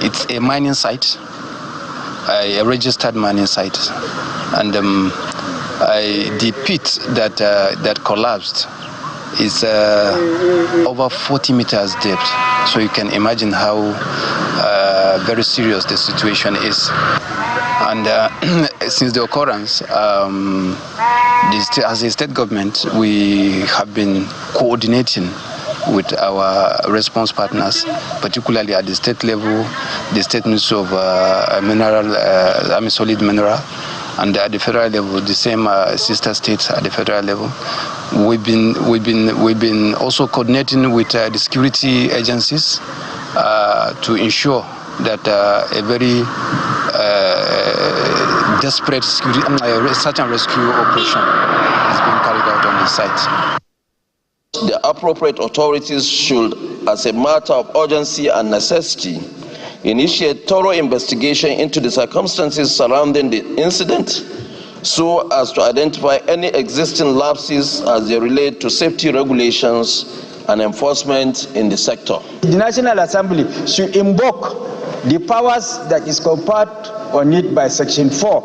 it's a mining site, a registered mining site, and the pit that collapsed is over 40 meters depth. So you can imagine how very serious the situation is. And since the occurrence, as a state government, we have been coordinating with our response partners, particularly at the state level, the State Ministry of Solid Mineral, and at the federal level, the same sister states at the federal level. We've been also coordinating with the security agencies to ensure that a very desperate search and rescue operation is being carried out on the site. The appropriate authorities should, as a matter of urgency and necessity, initiate thorough investigation into the circumstances surrounding the incident so as to identify any existing lapses as they relate to safety regulations and enforcement in the sector. The National Assembly should invoke the powers that is conferred on it by Section 4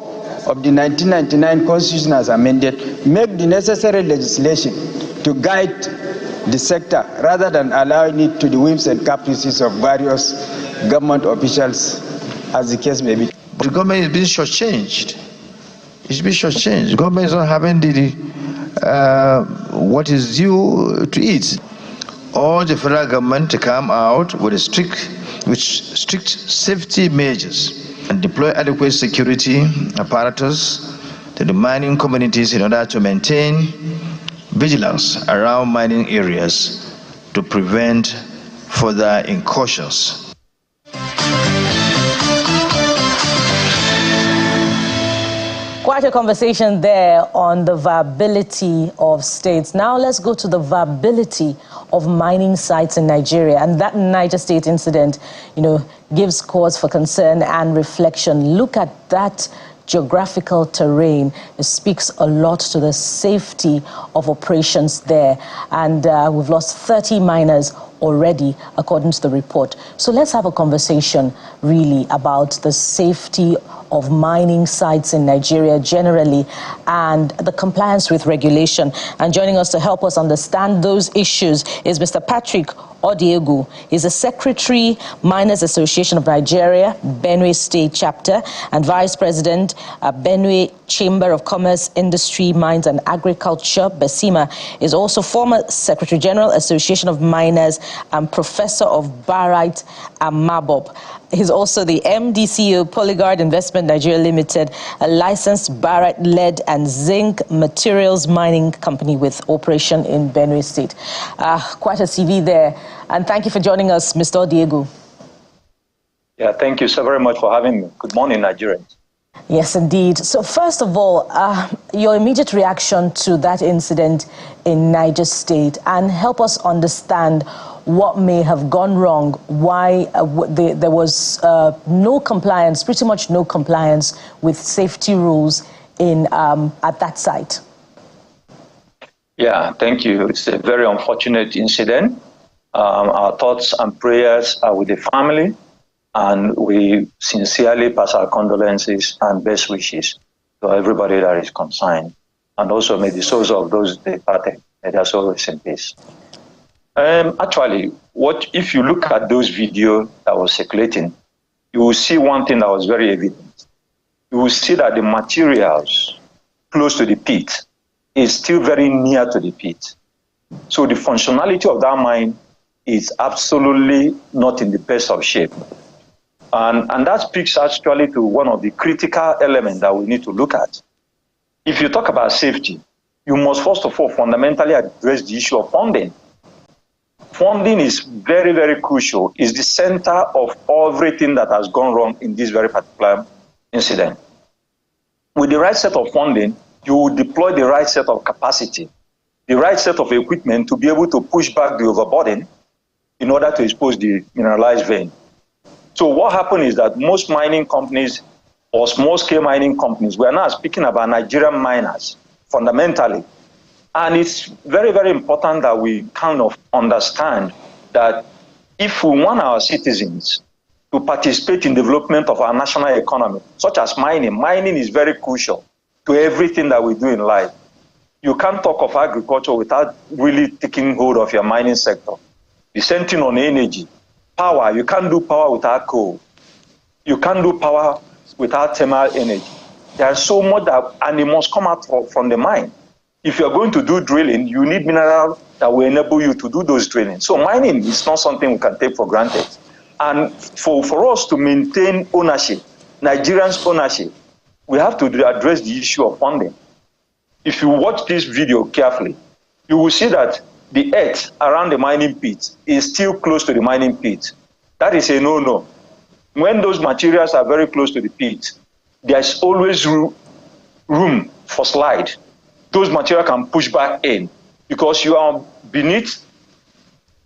of the 1999 Constitution as amended, make the necessary legislation to guide the sector rather than allowing it to the whims and caprices of various government officials, as the case may be. The government is being shortchanged. It's being shortchanged. The government is not having what is due to it. All the federal government to come out with strict safety measures and deploy adequate security apparatus to the mining communities in order to maintain vigilance around mining areas to prevent further incursions. Quite a conversation there on the viability of states. Now let's go to the viability of mining sites in Nigeria. And that Niger State incident, gives cause for concern and reflection. Look at that geographical terrain. It speaks a lot to the safety of operations there. And we've lost 30 miners already, according to the report. So let's have a conversation really about the safety of mining sites in Nigeria generally and the compliance with regulation. And joining us to help us understand those issues is Mr. Patrick Odiegu. He's the Secretary, Miners Association of Nigeria, Benue State Chapter, and Vice President, Benue Chamber of Commerce, Industry, Mines and Agriculture. Besima is also former Secretary General, Association of Miners, and Professor of Barite and Mabob. He's also the MD CEO, Polyguard Investment Nigeria Limited, a licensed barite, lead and zinc materials mining company with operation in Benue State. Quite a CV there. And thank you for joining us, Mr. Odiegu. Yeah, thank you so very much for having me. Good morning, Nigerians. Yes, indeed. So first of all, your immediate reaction to that incident in Niger State, and help us understand what may have gone wrong, why there was no compliance, pretty much no compliance with safety rules at that site. Yeah, thank you. It's a very unfortunate incident. Our thoughts and prayers are with the family, and we sincerely pass our condolences and best wishes to everybody that is concerned. And also may the souls of those departed, may their souls rest in peace. Actually, if you look at those videos that was circulating, you will see one thing that was very evident. You will see that the materials close to the pit is still very near to the pit. So the functionality of that mine is absolutely not in the best of shape. And that speaks actually to one of the critical elements that we need to look at. If you talk about safety, you must first of all fundamentally address the issue of funding. Funding is very, very crucial. It's the center of everything that has gone wrong in this very particular incident. With the right set of funding, you will deploy the right set of capacity, the right set of equipment to be able to push back the overburden in order to expose the mineralized vein. So what happened is that most mining companies or small-scale mining companies, we are now speaking about Nigerian miners, fundamentally. And it's very, very important that we kind of understand that if we want our citizens to participate in development of our national economy, such as mining. Mining is very crucial to everything that we do in life. You can't talk of agriculture without really taking hold of your mining sector. The same thing on energy. Power, you can't do power without coal. You can't do power without thermal energy. There's so much that, and it must come out from the mine. If you're going to do drilling, you need mineral that will enable you to do those drilling. So mining is not something we can take for granted. And for us to maintain ownership, Nigerians' ownership, we have to address the issue of funding. If you watch this video carefully, you will see that the earth around the mining pit is still close to the mining pit. That is a no-no. When those materials are very close to the pit, there's always room for slide. Those materials can push back in because you are beneath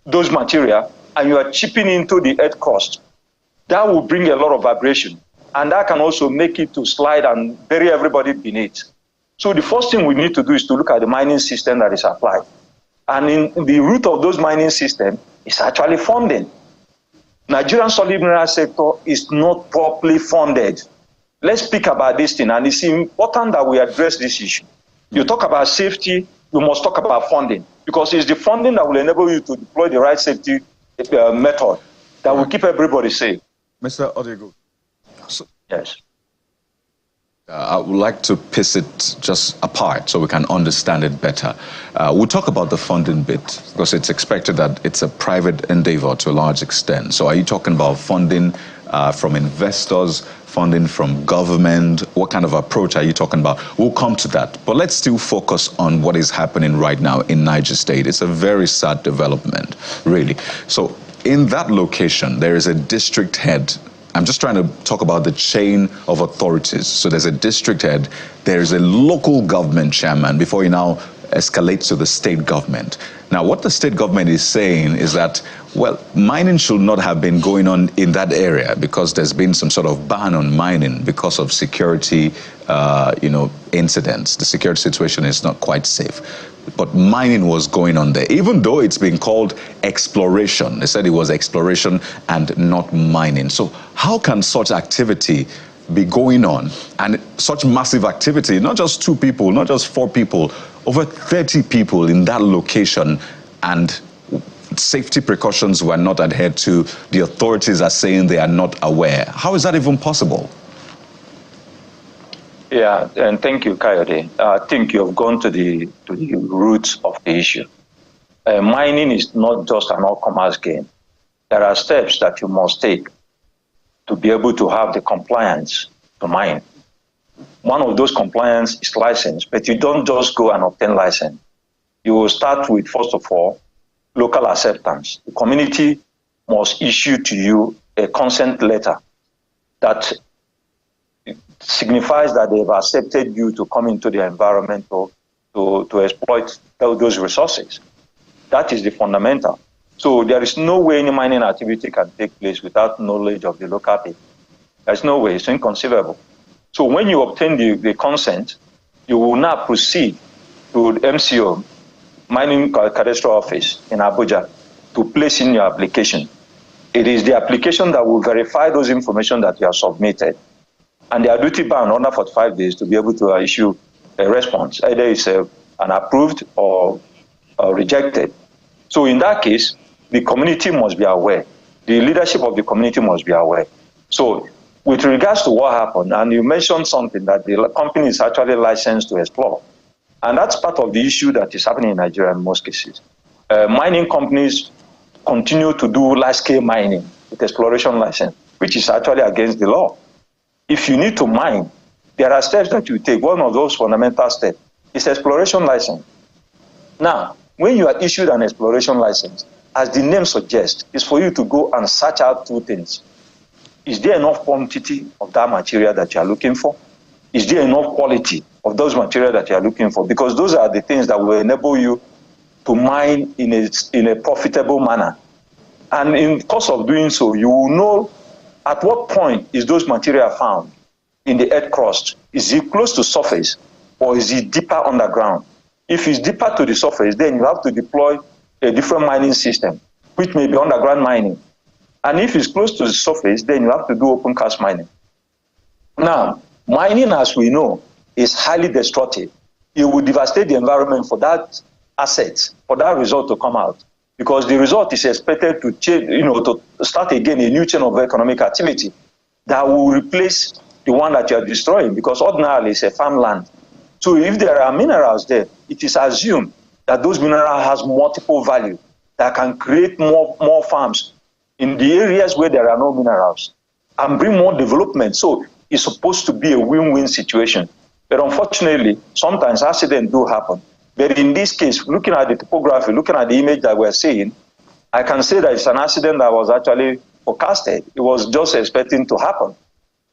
those materials and you are chipping into the earth crust. That will bring a lot of vibration, and that can also make it to slide and bury everybody beneath. So the first thing we need to do is to look at the mining system that is applied. And in the root of those mining systems is actually funding. Nigerian solid mineral sector is not properly funded. Let's speak about this thing, and it's important that we address this issue. You talk about safety, you must talk about funding, because it's the funding that will enable you to deploy the right safety method that will keep everybody safe. Mr. Odego. Yes. I would like to piece it just apart so we can understand it better. We'll talk about the funding bit because it's expected that it's a private endeavor to a large extent. So are you talking about funding from investors, funding from government? What kind of approach are you talking about? We'll come to that. But let's still focus on what is happening right now in Niger State. It's a very sad development, really. So in that location, there is a district head. I'm just trying to talk about the chain of authorities. So there's a district head, there's a local government chairman before you now escalate to the state government. Now, what the state government is saying is that, well, mining should not have been going on in that area because there's been some sort of ban on mining because of security, incidents. The security situation is not quite safe. But mining was going on there, even though it's been called exploration. They said it was exploration and not mining. So how can such activity be going on, and such massive activity, not just 2 people, not just 4 people, over 30 people in that location, and safety precautions were not adhered to? The authorities are saying they are not aware. How is that even possible? Yeah, and thank you, Coyote. I think you have gone to the roots of the issue. Mining is not just an all-commerce game. There are steps that you must take to be able to have the compliance to mine. One of those compliance is license, but you don't just go and obtain license. You will start with, first of all, local acceptance. The community must issue to you a consent letter that signifies that they've accepted you to come into the environment to exploit those resources. That is the fundamental. So there is no way any mining activity can take place without knowledge of the local people. There's no way, it's inconceivable. So when you obtain the consent, you will now proceed to the MCO, Mining Cadastral Office in Abuja, to place in your application. It is the application that will verify those information that you have submitted. And they are duty bound under 45 days to be able to issue a response. Either it's an approved or rejected. So in that case, the community must be aware. The leadership of the community must be aware. So with regards to what happened, and you mentioned something that the company is actually licensed to explore. And that's part of the issue that is happening in Nigeria in most cases. Mining companies continue to do large-scale mining with exploration license, which is actually against the law. If you need to mine, there are steps that you take. One of those fundamental steps is exploration license. Now, when you are issued an exploration license, as the name suggests, is for you to go and search out 2 things. Is there enough quantity of that material that you are looking for? Is there enough quality of those materials that you are looking for? Because those are the things that will enable you to mine in a profitable manner. And in the course of doing so, you will know at what point is those material found in the earth crust. Is it close to surface or is it deeper underground? If it's deeper to the surface, then you have to deploy a different mining system, which may be underground mining. And if it's close to the surface, then you have to do open cast mining. Now, mining, as we know, is highly destructive. It will devastate the environment for that asset, for that result to come out, because the result is expected to change, to start again a new chain of economic activity that will replace the one that you are destroying, because ordinarily it's a farmland. So if there are minerals there, it is assumed that those minerals has multiple value that can create more farms in the areas where there are no minerals and bring more development. So it's supposed to be a win-win situation. But unfortunately, sometimes accidents do happen. But in this case, looking at the topography, looking at the image that we're seeing, I can say that it's an accident that was actually forecasted. It was just expecting to happen.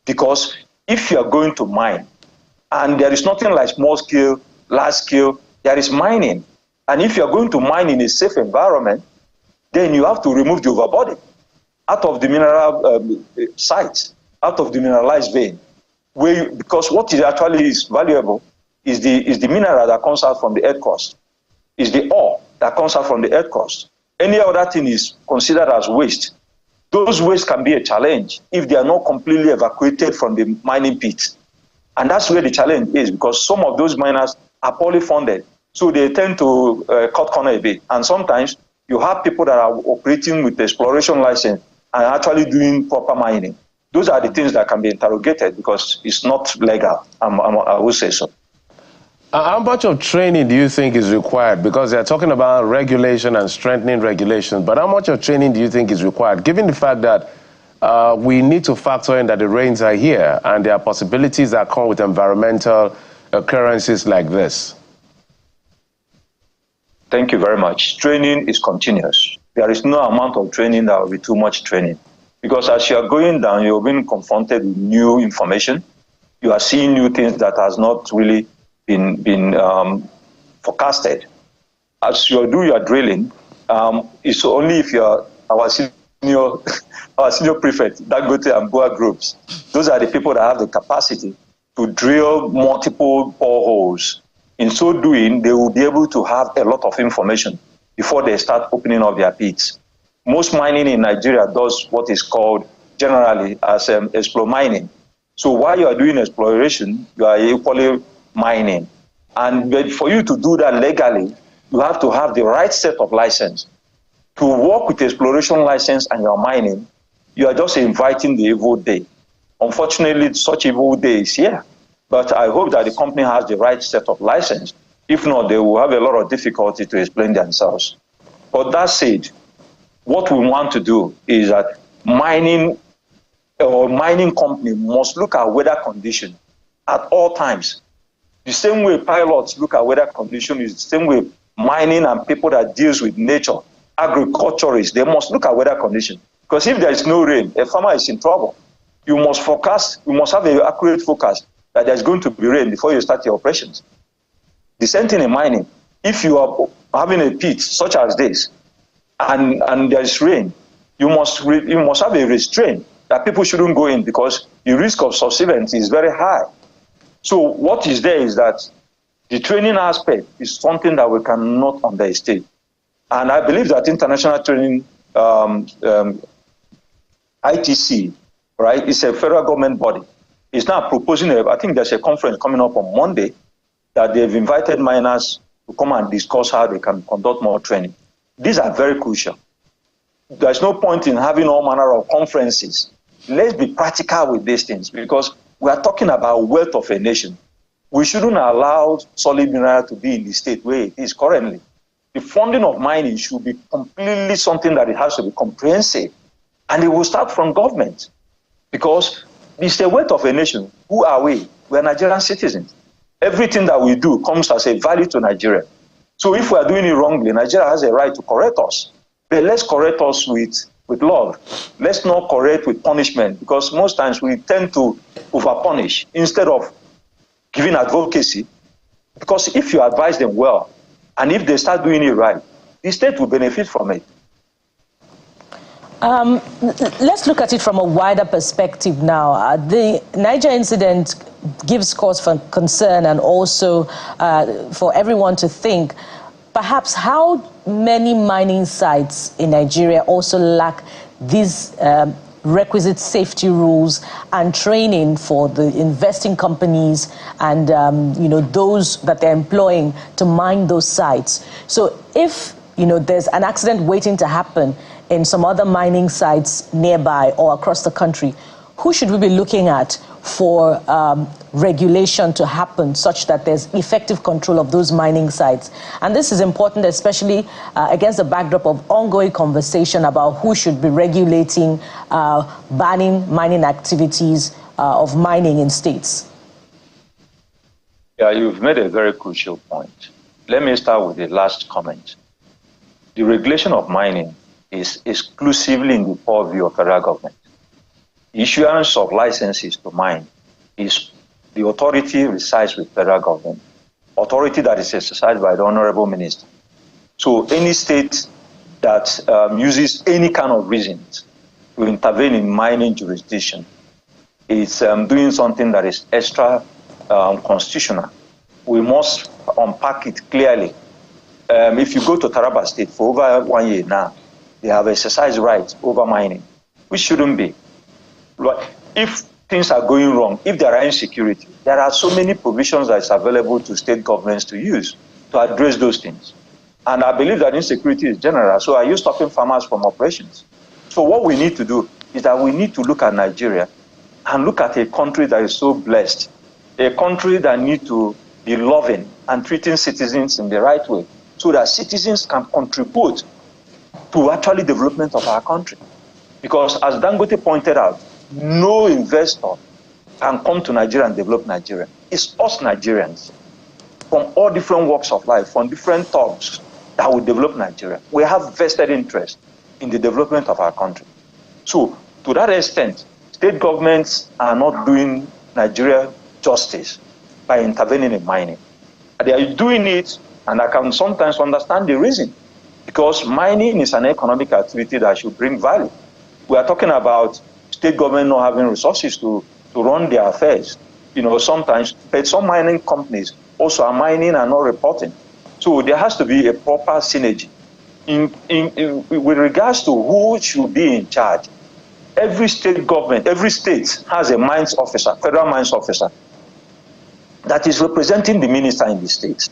Because if you are going to mine, and there is nothing like small scale, large scale, there is mining. And if you are going to mine in a safe environment, then you have to remove the overbody out of the mineral sites, out of the mineralized vein. Because what is actually is valuable is the mineral that comes out from the earth crust, is the ore that comes out from the earth crust. Any other thing is considered as waste. Those wastes can be a challenge if they are not completely evacuated from the mining pits. And that's where the challenge is, because some of those miners are poorly funded. So they tend to cut corner a bit. And sometimes you have people that are operating with exploration license and actually doing proper mining. Those are the things that can be interrogated because it's not legal, I would say so. How much of training do you think is required? Because they're talking about regulation and strengthening regulations, but how much of training do you think is required, given the fact that we need to factor in that the rains are here and there are possibilities that come with environmental occurrences like this? Thank you very much. Training is continuous. There is no amount of training that will be too much training. Because as you are going down, you're being confronted with new information. You are seeing new things that has not really been forecasted. As you do your drilling, it's only if you're our senior prefect, Dangote and Boa groups. Those are the people that have the capacity to drill multiple boreholes. In so doing, they will be able to have a lot of information before they start opening up their pits. Most mining in Nigeria does what is called generally as explore mining. So while you are doing exploration, you are equally mining. And for you to do that legally, you have to have the right set of license. To work with exploration license and you're mining, you are just inviting the evil day. Unfortunately, such evil day is here. But I hope that the company has the right set of license. If not, they will have a lot of difficulty to explain themselves. But that said, what we want to do is that mining company must look at weather condition at all times. The same way pilots look at weather condition is the same way mining and people that deals with nature, agriculturists, they must look at weather condition. Because if there is no rain, a farmer is in trouble. You must forecast, you must have an accurate forecast that there's going to be rain before you start your operations. The same thing in mining. If you are having a pit such as this, and there is rain, you must have a restraint that people shouldn't go in because the risk of subsidence is very high. So what is there is that the training aspect is something that we cannot underestimate. And I believe that international training, ITC, right, is a federal government body. It's now proposing, I think there's a conference coming up on Monday that they've invited miners to come and discuss how they can conduct more training. These are very crucial. There's no point in having all manner of conferences. Let's be practical with these things because we are talking about wealth of a nation. We shouldn't allow solid mineral to be in the state where it is currently. The funding of mining should be completely something that it has to be comprehensive. And it will start from government because it's the wealth of a nation. Who are we? We are Nigerian citizens. Everything that we do comes as a value to Nigeria. So if we are doing it wrongly, Nigeria has a right to correct us. But let's correct us with love. Let's not correct with punishment because most times we tend to over-punish instead of giving advocacy. Because if you advise them well, and if they start doing it right, the state will benefit from it. Let's look at it from a wider perspective now. The Niger incident gives cause for concern and also for everyone to think perhaps how many mining sites in Nigeria also lack these requisite safety rules and training for the investing companies and those that they're employing to mine those sites. So if there's an accident waiting to happen in some other mining sites nearby or across the country, who should we be looking at for regulation to happen such that there's effective control of those mining sites? And this is important, especially against the backdrop of ongoing conversation about who should be regulating banning mining activities of mining in states. Yeah, you've made a very crucial point. Let me start with the last comment. The regulation of mining is exclusively in the purview of federal government. Issuance of licenses to mine is the authority resides with federal government, authority that is exercised by the Honorable Minister. So any state that uses any kind of reasons to intervene in mining jurisdiction is doing something that is extra constitutional. We must unpack it clearly. If you go to Taraba State for over 1 year now, they have exercised rights over mining, which shouldn't be. If things are going wrong, if there are insecurity, there are so many provisions that is available to state governments to use to address those things. And I believe that insecurity is general. So are you stopping farmers from operations? So what we need to do is that we need to look at Nigeria and look at a country that is so blessed, a country that needs to be loving and treating citizens in the right way so that citizens can contribute to actually development of our country. Because as Dangote pointed out, no investor can come to Nigeria and develop Nigeria. It's us Nigerians from all different walks of life, from different talks that will develop Nigeria. We have vested interest in the development of our country. So to that extent, state governments are not doing Nigeria justice by intervening in mining. They are doing it, and I can sometimes understand the reason, because mining is an economic activity that should bring value. We are talking about state government not having resources to run their affairs, sometimes, but some mining companies also are mining and not reporting. So there has to be a proper synergy. With regards to who should be in charge, every state government, every state has a mines officer, federal mines officer, that is representing the minister in the state.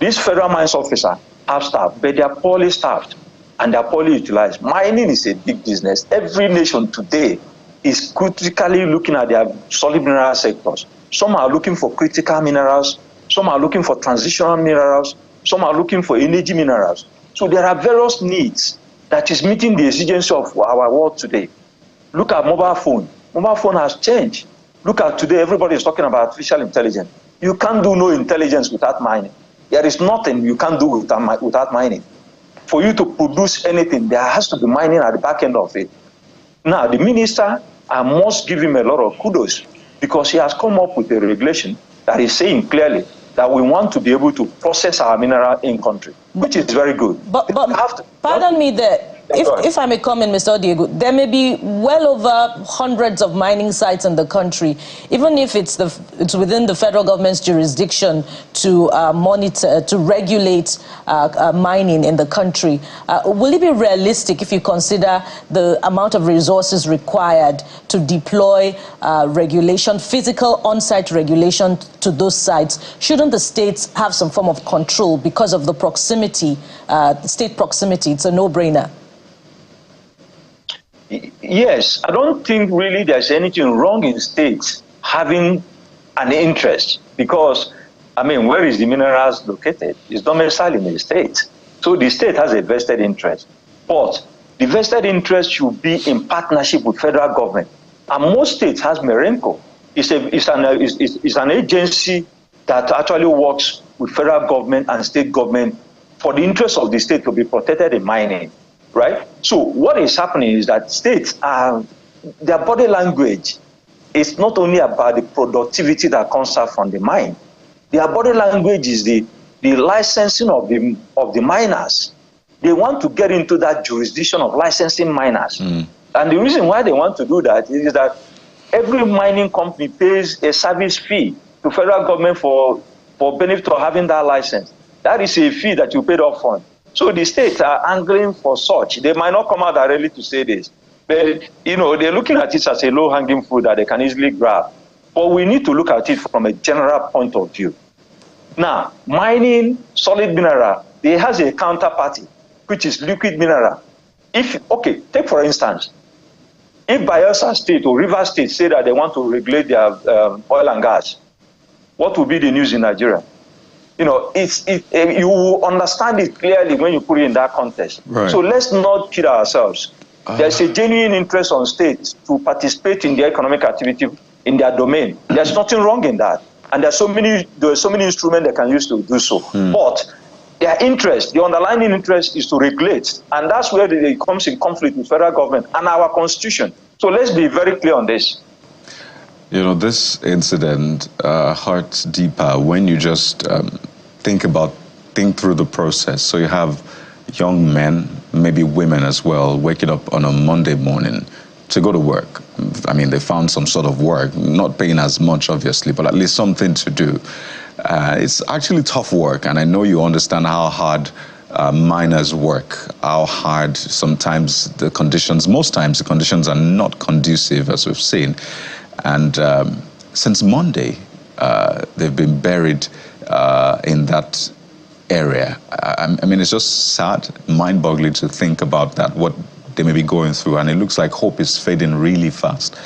This federal mines officer have staff, but they are poorly staffed and they are poorly utilized. Mining is a big business. Every nation today is critically looking at their solid mineral sectors. Some are looking for critical minerals, some are looking for transitional minerals, some are looking for energy minerals. So there are various needs that is meeting the exigency of our world today. Look at mobile phone. Mobile phone has changed. Look at today, everybody is talking about artificial intelligence. You can't do no intelligence without mining. There is nothing you can do without mining. For you to produce anything, there has to be mining at the back end of it. Now, the minister, I must give him a lot of kudos because he has come up with a regulation that is saying clearly that we want to be able to process our mineral in country, which is very good. But pardon me there. If I may come in, Mr. Odiego, there may be well over hundreds of mining sites in the country. Even if it's within the federal government's jurisdiction to monitor, to regulate mining in the country, will it be realistic if you consider the amount of resources required to deploy regulation, physical on-site regulation to those sites? Shouldn't the states have some form of control because of the proximity, state proximity? It's a no-brainer. Yes, I don't think really there's anything wrong in states having an interest because, where is the minerals located? It's domiciled in the state. So the state has a vested interest. But the vested interest should be in partnership with federal government. And most states has Merenco. It's an agency that actually works with federal government and state government for the interest of the state to be protected in mining. Right? So what is happening is that states their body language is not only about the productivity that comes out from the mine. Their body language is the licensing of the miners. They want to get into that jurisdiction of licensing miners. And the reason why they want to do that is that every mining company pays a service fee to federal government for benefit of having that license. That is a fee that you paid up front. So the states are angling for such. They might not come out directly to say this, But, they're looking at it as a low-hanging fruit that they can easily grab. But we need to look at it from a general point of view. Now, mining solid mineral, it has a counterparty, which is liquid mineral. Take for instance, if Bayelsa State or Rivers State say that they want to regulate their oil and gas, what will be the news in Nigeria? You will understand it clearly when you put it in that context. Right. So let's not kid ourselves. There's a genuine interest on states to participate in the economic activity in their domain. There's nothing wrong in that. And there's so many instruments they can use to do so. But their interest, the underlying interest is to regulate. And that's where it comes in conflict with federal government and our constitution. So let's be very clear on this. This incident hurts deeper when you just think through the process. So you have young men, maybe women as well, waking up on a Monday morning to go to work. I mean, they found some sort of work, not paying as much, obviously, but at least something to do. It's actually tough work, and I know you understand how hard miners work, how hard sometimes most times the conditions are not conducive, as we've seen. And since Monday, they've been buried in that area. I mean, it's just sad, mind-boggling to think about that, what they may be going through. And it looks like hope is fading really fast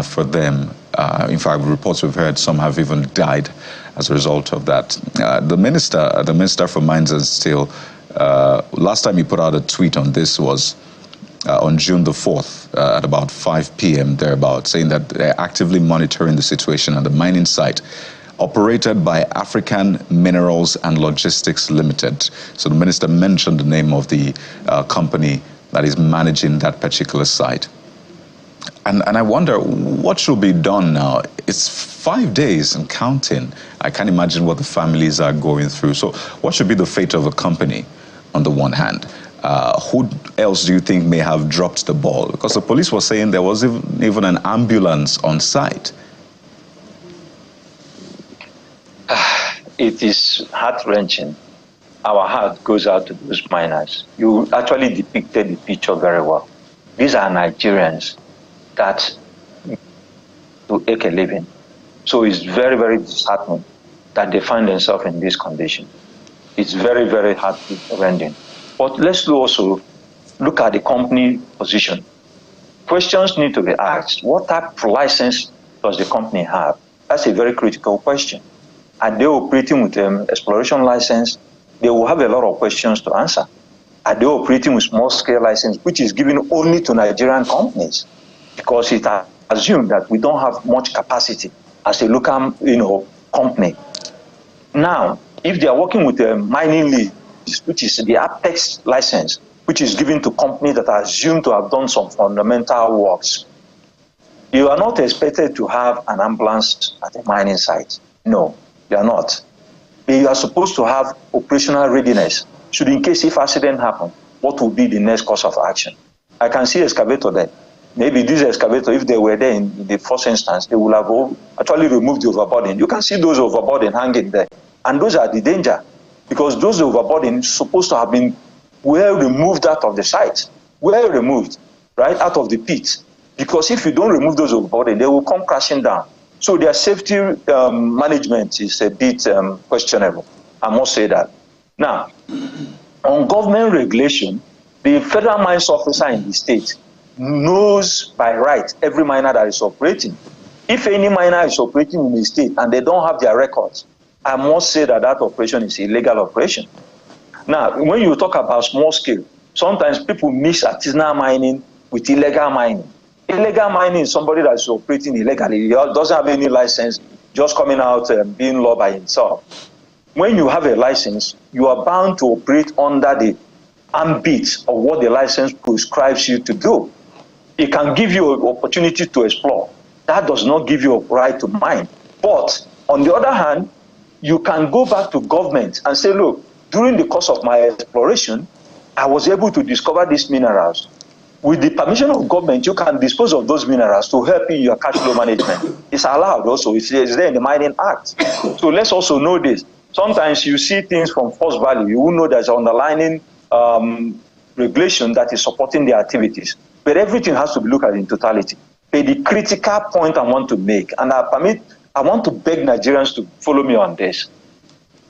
for them. In fact, reports we've heard, some have even died as a result of that. The Minister for Mines and Steel, last time he put out a tweet on this was on June the 4th at about 5 p.m. thereabout, saying that they're actively monitoring the situation at the mining site operated by African Minerals and Logistics Limited. So the minister mentioned the name of the company that is managing that particular site. And I wonder what should be done now. It's 5 days and counting. I can't imagine what the families are going through. So what should be the fate of a company on the one hand? Who else do you think may have dropped the ball? Because the police were saying there was even an ambulance on site. It is heart-wrenching. Our heart goes out to those miners. You actually depicted the picture very well. These are Nigerians that to make a living. So it's very, very disheartening that they find themselves in this condition. It's very, very heart-rending. But let's also look at the company position. Questions need to be asked. What type of license does the company have? That's a very critical question. Are they operating with an exploration license? They will have a lot of questions to answer. Are they operating with small-scale license, which is given only to Nigerian companies? Because it assumes that we don't have much capacity as a local, company. Now, if they are working with a mining lease, which is the Apex license, which is given to companies that are assumed to have done some fundamental works, you are not expected to have an ambulance at a mining site. No, you are not. You are supposed to have operational readiness. Should in case if accident happen, what will be the next course of action? I can see excavator there. Maybe this excavator, if they were there in the first instance, they would have actually removed the overburden. You can see those overburden hanging there. And those are the danger. Because those overburden is supposed to have been well removed out of the site. Well removed, right, out of the pit. Because if you don't remove those overburden, they will come crashing down. So their safety management is a bit questionable. I must say that. Now, on government regulation, the federal mines officer in the state knows by right every miner that is operating. If any miner is operating in the state and they don't have their records, I must say that that operation is illegal operation. Now, when you talk about small scale, sometimes people mix artisanal mining with illegal mining. Illegal mining is somebody that is operating illegally. He doesn't have any license, just coming out and being law by himself. When you have a license, you are bound to operate under the ambit of what the license prescribes you to do. It can give you an opportunity to explore. That does not give you a right to mine. But on the other hand, you can go back to government and say, look, during the course of my exploration, I was able to discover these minerals. With the permission of government, you can dispose of those minerals to help in your cash flow management. It's allowed also. It's there in the Mining Act. So let's also know this. Sometimes you see things from first value. You will know there's an underlying regulation that is supporting the activities. but everything has to be looked at in totality. But the critical point I want to make, and I want to beg Nigerians to follow me on this.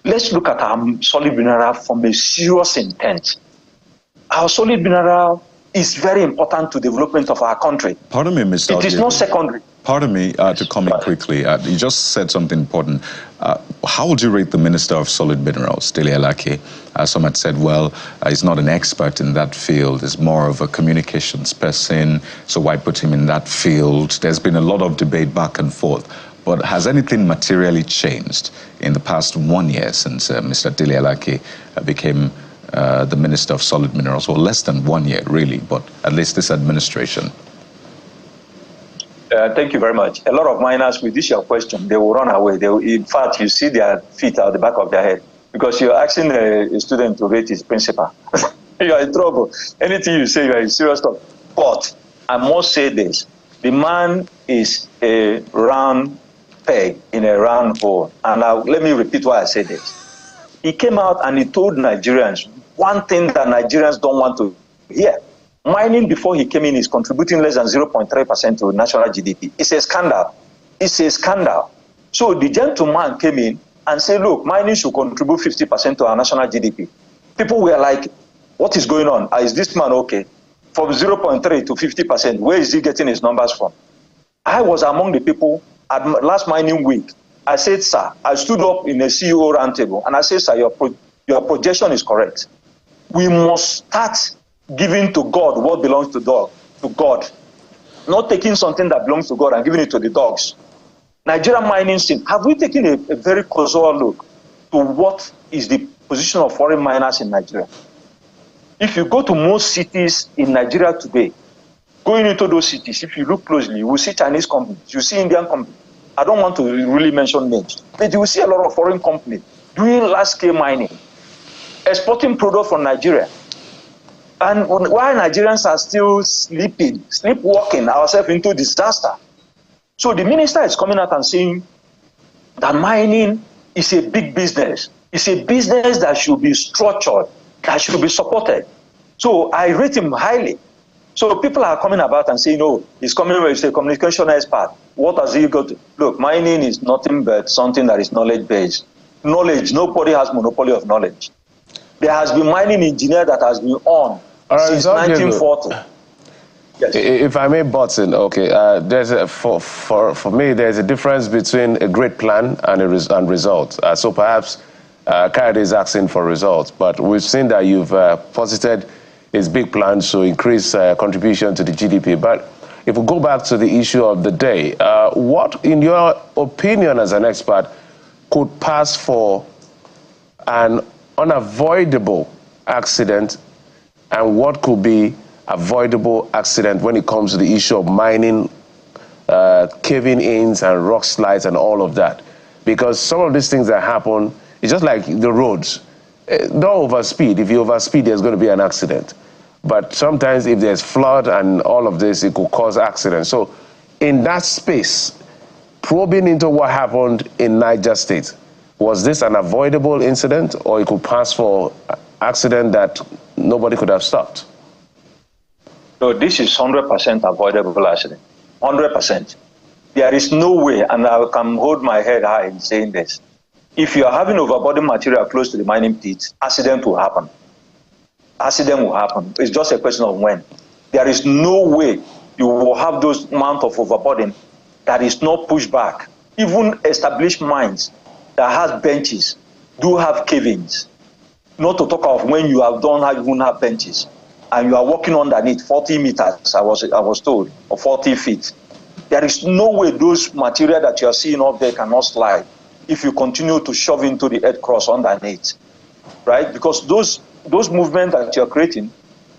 Let's look at our solid mineral from a serious intent. Our solid mineral is very important to development of our country. Pardon me, Mr. It is not secondary. Pardon me to comment quickly. You just said something important. How would you rate the Minister of Solid Minerals, Dele Alake? Some had said, well, he's not an expert in that field. He's more of a communications person, so why put him in that field? There's been a lot of debate back and forth. But has anything materially changed in the past 1 year since Mr. Dele Alake became the Minister of Solid Minerals? Well, less than 1 year, really, but at least this administration. Thank you very much. A lot of miners, with this your question, they will run away. In fact, you see their feet out the back of their head because you're asking a student to rate his principal. You are in trouble. Anything you say, you are in serious trouble. But I must say this. The man is a round peg in a round hole. And let me repeat why I say this. He came out and he told Nigerians one thing that Nigerians don't want to hear. Mining before he came in is contributing less than 0.3% to national GDP. It's a scandal. It's a scandal. So the gentleman came in and said, look, mining should contribute 50% to our national GDP. People were like, what is going on? Is this man okay? From 0.3 to 50%, where is he getting his numbers from? I was among the people at last mining week. I said, sir, I stood up in a CEO roundtable and I said, sir, your projection is correct. We must start giving to God what belongs to God, not taking something that belongs to God and giving it to the dogs. Nigerian mining scene, have we taken a very casual look to what is the position of foreign miners in Nigeria? If you go to most cities in Nigeria today, going into those cities, if you look closely, you will see Chinese companies, you see Indian companies. I don't want to really mention names, but you will see a lot of foreign companies doing large-scale mining, exporting products from Nigeria. And while Nigerians are still sleepwalking ourselves into disaster. So the minister is coming out and saying that mining is a big business. It's a business that should be structured, that should be supported. So I rate him highly. So people are coming about and saying, oh, he's coming with a communication expert. What has he got to? Look, mining is nothing but something that is knowledge-based. Knowledge, nobody has monopoly of knowledge. There has been mining engineer that has been on since 1940. Yes. If I may butt in, okay, for me, there's a difference between a great plan and results. So perhaps Kayode is asking for results, but we've seen that you've posited his big plans to increase contribution to the GDP. But if we go back to the issue of the day, what, in your opinion as an expert, could pass for an unavoidable accident, and what could be avoidable accident when it comes to the issue of mining, caving-ins and rock slides and all of that? Because some of these things that happen, it's just like the roads. Don't overspeed. If you overspeed, there's going to be an accident. But sometimes if there's flood and all of this, it could cause accidents. So in that space, probing into what happened in Niger State, was this an avoidable incident, or it could pass for accident that nobody could have stopped? No, this is 100% avoidable accident. 100%. There is no way, and I can hold my head high in saying this. If you are having overburden material close to the mining pits, accident will happen. Accident will happen. It's just a question of when. There is no way you will have those amount of overburden that is not pushed back. Even established mines that has benches do have cave-ins. Not to talk of when you don't even have benches and you are walking underneath 40 meters, I was told, or 40 feet. There is no way those material that you are seeing up there cannot slide if you continue to shove into the earth cross underneath, right? Because those movements that you're creating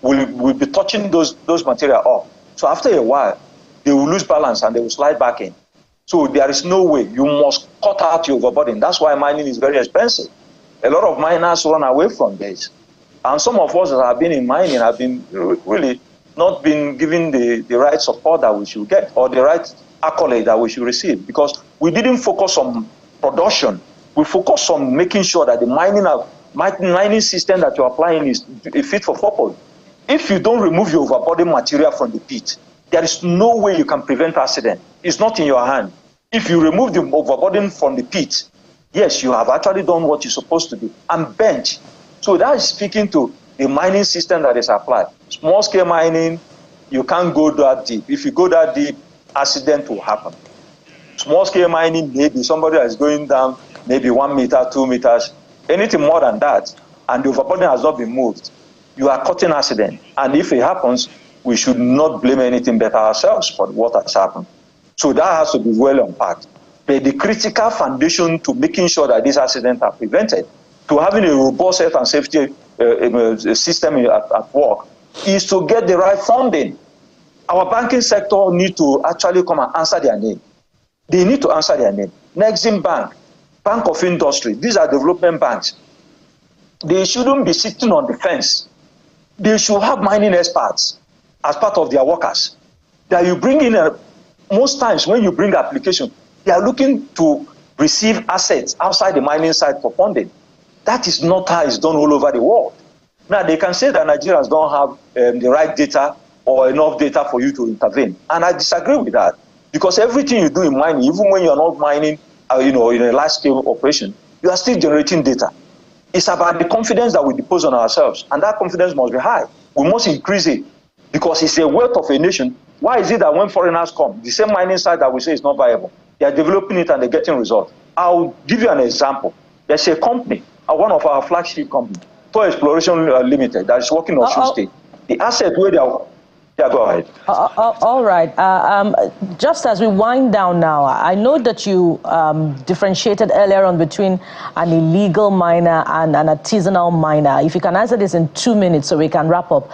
will be touching those material up. So after a while, they will lose balance and they will slide back in. So there is no way. You must cut out your overburden. That's why mining is very expensive. A lot of miners run away from this. And some of us that have been in mining have been really not been given the right support that we should get or the right accolade that we should receive, because we didn't focus on production. We focus on making sure that the mining system that you're applying is fit for purpose. If you don't remove your overburden material from the pit, there is no way you can prevent accident. It's not in your hand. If you remove the overburden from the pit, yes, you have actually done what you're supposed to do and bench. So that is speaking to the mining system that is applied. Small scale mining, you can't go that deep. If you go that deep, accident will happen. Small scale mining, maybe somebody is going down maybe 1 meter, 2 meters, anything more than that, and the overburden has not been moved, you are cutting accident. And if it happens, we should not blame anything but ourselves for what has happened. So that has to be well unpacked. But the critical foundation to making sure that these accidents are prevented, to having a robust health and safety system at work, is to get the right funding. Our banking sector need to actually come and answer their name. They need to answer their name. Nexim Bank, Bank of Industry, these are development banks. They shouldn't be sitting on the fence. They should have mining experts as part of their workers. That you bring in, most times when you bring application, they are looking to receive assets outside the mining site for funding. That is not how it's done all over the world. Now, they can say that Nigerians don't have the right data or enough data for you to intervene. And I disagree with that. Because everything you do in mining, even when you're not mining, in a large-scale operation, you are still generating data. It's about the confidence that we depose on ourselves, and that confidence must be high. We must increase it, because it's a wealth of a nation. Why is it that when foreigners come, the same mining site that we say is not viable, they are developing it and they're getting results? I'll give you an example. There's a company, one of our flagship companies, Tor Exploration Limited, that is working on Osun State. The asset where they are... Yeah, go ahead. All right. Just as we wind down now, I know that you differentiated earlier on between an illegal miner and an artisanal miner. If you can answer this in 2 minutes so we can wrap up.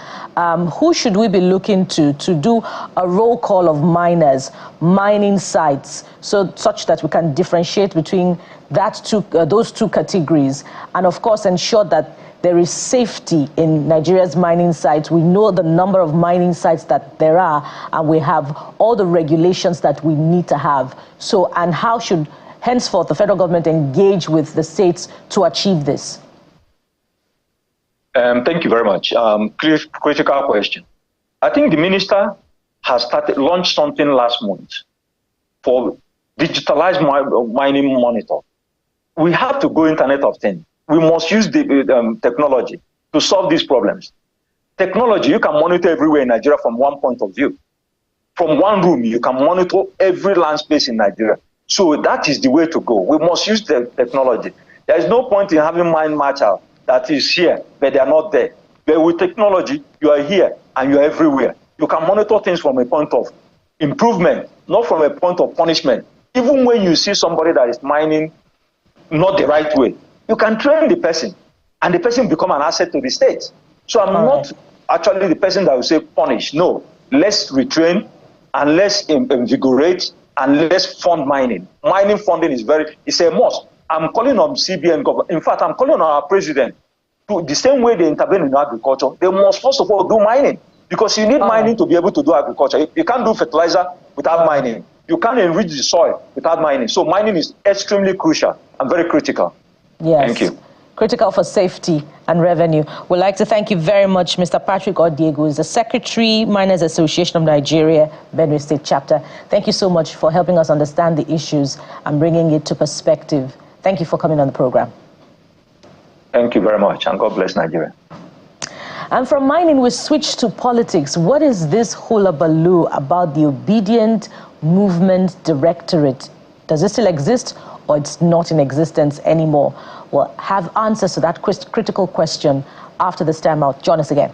Who should we be looking to do a roll call of miners, mining sites, such that we can differentiate between those two categories, and of course ensure that there is safety in Nigeria's mining sites? We know the number of mining sites that there are, and we have all the regulations that we need to have. So, and how should henceforth the federal government engage with the states to achieve this? Thank you very much. Critical question. I think the minister has launched something last month for digitalized mining monitor. We have to go Internet of Things. We must use the technology to solve these problems. Technology, you can monitor everywhere in Nigeria from one point of view. From one room, you can monitor every land space in Nigeria. So that is the way to go. We must use the technology. There is no point in having mine matcher that is here, but they are not there. But with technology, you are here and you are everywhere. You can monitor things from a point of improvement, not from a point of punishment. Even when you see somebody that is mining not the right way, you can train the person, and the person become an asset to the state. So I'm not actually the person that will say punish. No, let's retrain and let's invigorate and let's fund mining. Mining funding is it's a must. I'm calling on CBN government. In fact, I'm calling on our president to the same way they intervene in agriculture. They must first of all do mining, because you need mining to be able to do agriculture. You can't do fertilizer without mining. You can't enrich the soil without mining. So mining is extremely crucial and very critical. Yes. Thank you. Critical for safety and revenue. We'd like to thank you very much, Mr. Patrick Odiegu, who is the Secretary, Miners Association of Nigeria, Benue State Chapter. Thank you so much for helping us understand the issues and bringing it to perspective. Thank you for coming on the program. Thank you very much, and God bless Nigeria. And from mining, we switch to politics. What is this hullabaloo about the Obedient Movement Directorate? Does it still exist, or it's not in existence anymore? We'll have answers to that critical question after this time out. Join us again.